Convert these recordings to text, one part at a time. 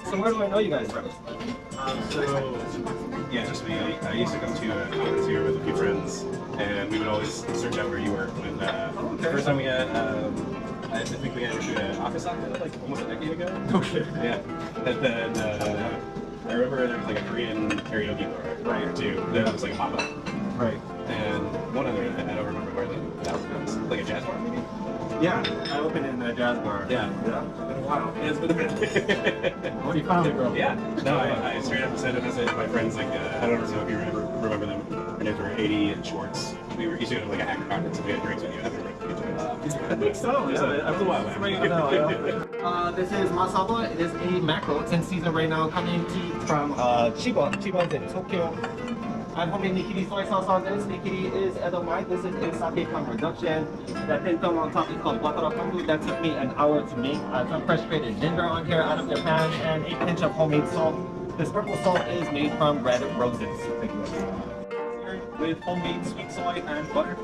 So where do I know you guys from? Yeah, just me. I used to come to conference here with a few friends, and we would always search out where you were. When the first time we had, I think we had to omakase like almost a decade ago. Okay. Yeah, and then I remember there was like a Korean karaoke bar or two that was like a pop-up. Right. And one other, I don't remember where that was, like a jazz bar maybe? Yeah, I opened in a jazz bar. Yeah. Yeah. It's been a while. Yeah, it's been a bit. What you found it, bro? Yeah. No, I straight up said to visit my friends, like, I don't know if you remember them. Her names were 80 and Schwartz. We were used to go to like a hacker conference and we had drinks with you afterwards. I think so, yeah. That was a while back. This is masaba. It is a mackerel. It's in season right now. Coming from Chiba. Chiba is in Tokyo. I'm homemade nikiri soy sauce on this. Nikiri is edamame. This is a sake from reduction. That thin film on top is called watara kombu. That took me an hour to make. Some fresh grated ginger on here out of Japan and a pinch of homemade salt. This purple salt is made from red roses. With homemade sweet soy and butter.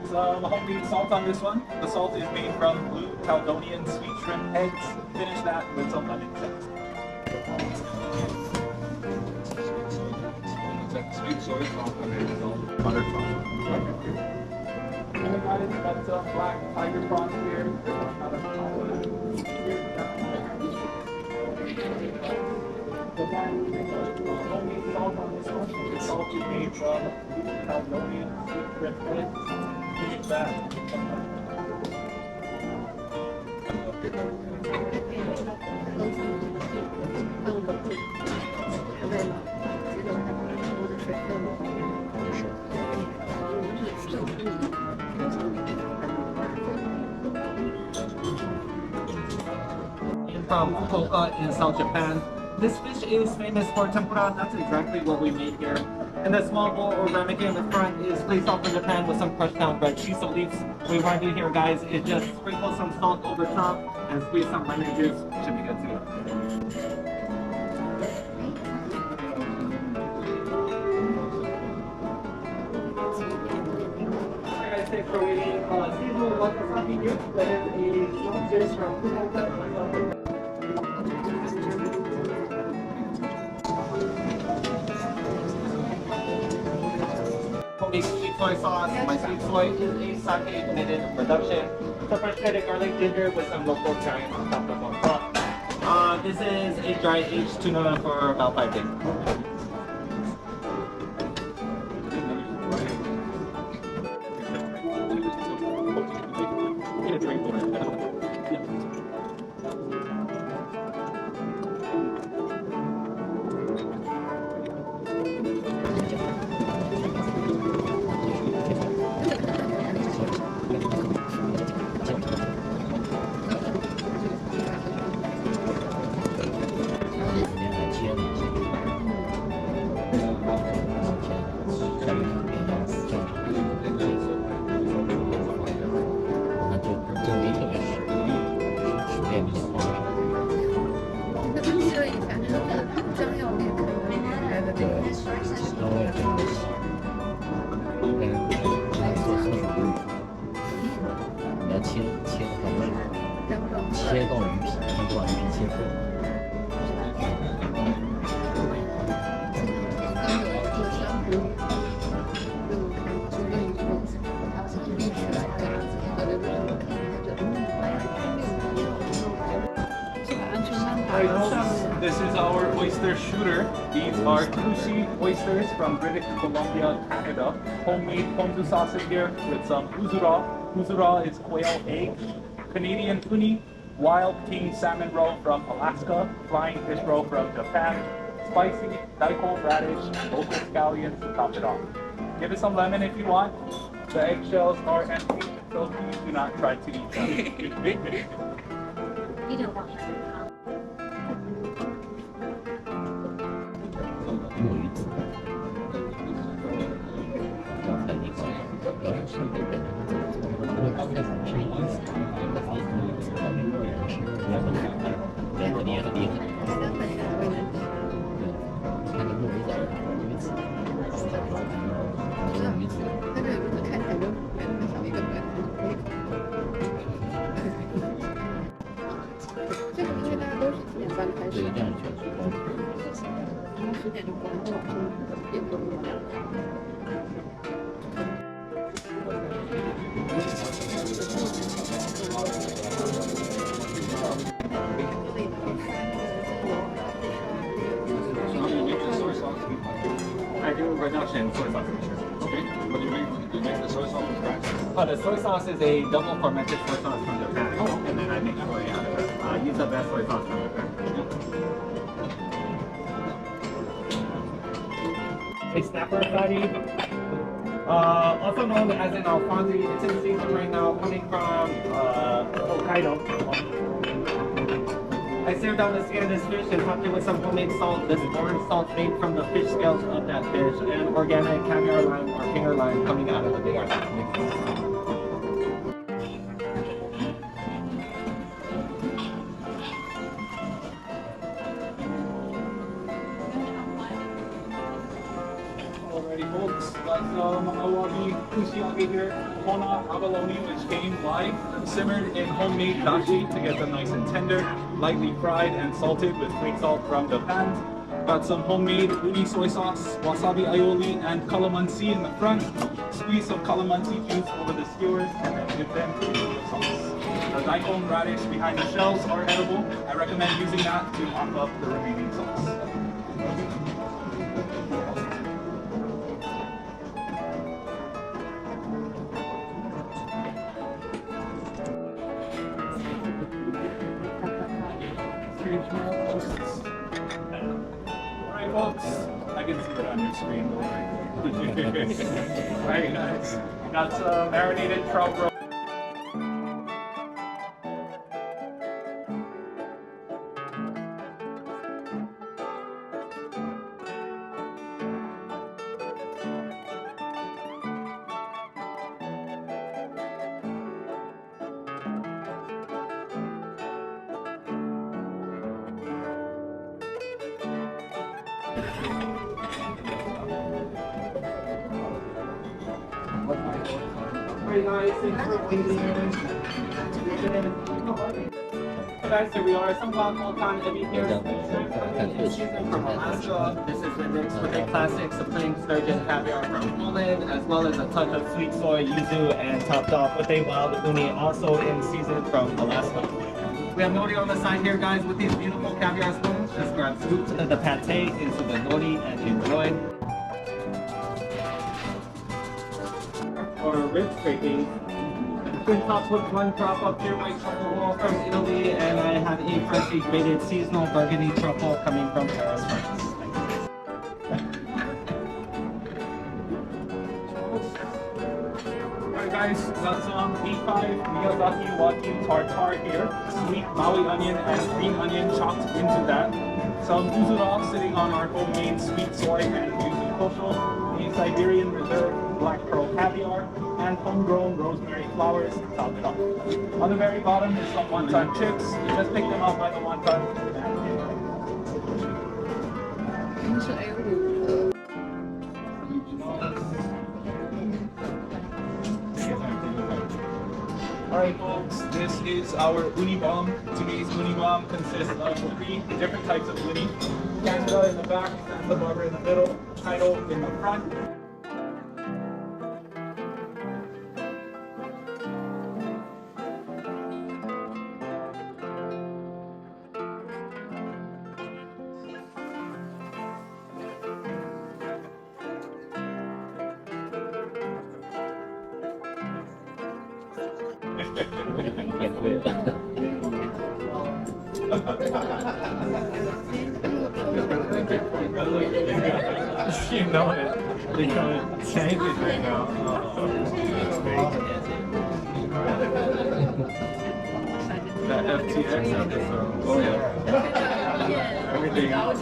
Some homemade salt on this one. The salt is made from blue Caledonian sweet shrimp eggs. Finish that with some lemon zest. Sweet soy sauce and Butter sauce. And guys, got some black tiger prawns here. Homemade salt on this one. The salt is made from blue Caledonian sweet shrimp eggs. Finish that. From Fukuoka in South Japan. This fish is famous for tempura. That's exactly what we made here. And the small bowl or ramen in the front is glazed off in Japan with some crushed down red shiso leaves. What we want to do here, guys, is just sprinkle some salt over top and squeeze some lemon juice. Should be good too. Thanks for waiting. Seasonal wakasaki juice. That is a small dish from Fukuoka. Homemade sweet soy sauce. My sweet soy is a sake knitted production. So fresh shredded garlic ginger with some local giant on top of on top. This is a dry aged tuna for about 5 days. This is our oyster shooter. These are Sushi oysters from British Columbia, Canada. Homemade ponzu sauce in here with some uzura. Uzura is quail egg. Canadian uni, wild king salmon roe from Alaska. Flying fish roe from Japan. Spicy daikon radish, local scallions to top it off. Give it some lemon if you want. The eggshells are empty, so please do not try to eat them. 半开始，对，这样全是公平。 10点就关了，也不用两点。 I do reduction soy sauce mixture. Okay. What do you make? You make the soy sauce from scratch? The soy sauce is a double fermented soy sauce from Japan, and then I make soy out of it. Use the best soy sauce from Japan. A snapper fatty, also known as an alfonsi. It's in season right now, coming from Hokkaido. I seared down the skin of this fish and topped it with some homemade salt. This orange salt made from the fish scales of that fish, and organic caviar lime or finger lime coming out of the big art. Alrighty folks, that's awabi kushiyaki here. Kona abalone, which came live, simmered in homemade dashi to get them nice and tender, lightly fried and salted with flake salt from Japan. Got some homemade uni soy sauce, wasabi aioli, and calamansi in the front. Squeeze some calamansi juice over the skewers and then dip them into the sauce. The daikon radish behind the shells are edible. I recommend using that to mop up the remaining sauce. Alright folks, I can see it on your screen. Alright guys, got some marinated trout roe. Very nice, thanks for waiting. Guys, here we are. Some Volcan Ebi here. Season from Alaska. This is the mix with a classic supreme sturgeon caviar from Poland, as well as a touch of sweet soy, yuzu, and topped off with a wild uni, also in season from Alaska. We have nori on the side here, guys, with these beautiful caviar spoons. Just grab scoops of the pate into the nori and enjoy. Or rib scraping. Good top with one drop of pure white truffle roll from Italy, and I have a freshly grated seasonal burgundy truffle coming from Paris, France. Alright guys, got some B5 Miyazaki Wagyu tartar here. Sweet Maui onion and green onion chopped into that. Some uzura sitting on our homemade sweet soy and yuzu kosho. The Siberian Reserve black pearl caviar, and homegrown rosemary flowers topped it off. On the very bottom is some wonton chips. You just pick them up by the wonton. Alright folks, this is our uni bomb. Today's uni bomb consists of 3 different types of uni. Canada in the back, Santa Barbara in the middle, Hokkaido in the front. You know it. They can't change it right now. That FTX episode. Oh yeah. Everything else.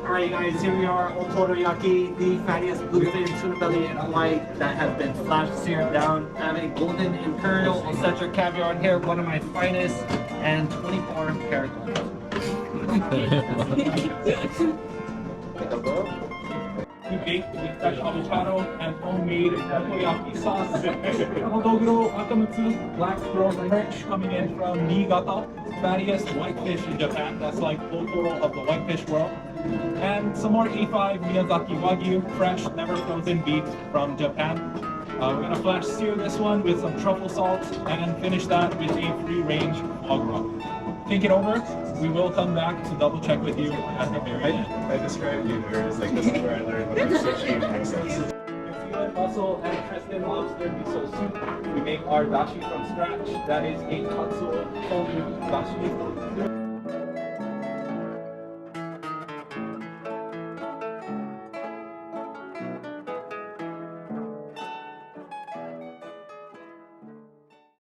Alright guys, here we are, Otoriyaki, the fattiest bluefin tuna belly in Hawaii that has been flash seared down. I have a golden imperial Osetra caviar in here, one of my finest, and 24 karat gold. baked with fresh avocado and homemade takoyaki sauce. Honolulu akamutsu, black throat perch coming in from Niigata, fattiest whitefish in Japan. That's like Totoro of the whitefish world. And some more A5 Miyazaki Wagyu, fresh, never frozen beef from Japan. We're gonna flash sear this one with some truffle salt and finish that with a free-range foie gras. Think it over. We will come back to double check with you at the very end. I described you there as like, this is where I learned what the sushi accents. Filet mussel and Tristan lobster miso soup. We make our dashi from scratch. That is a katsu tofu dashi.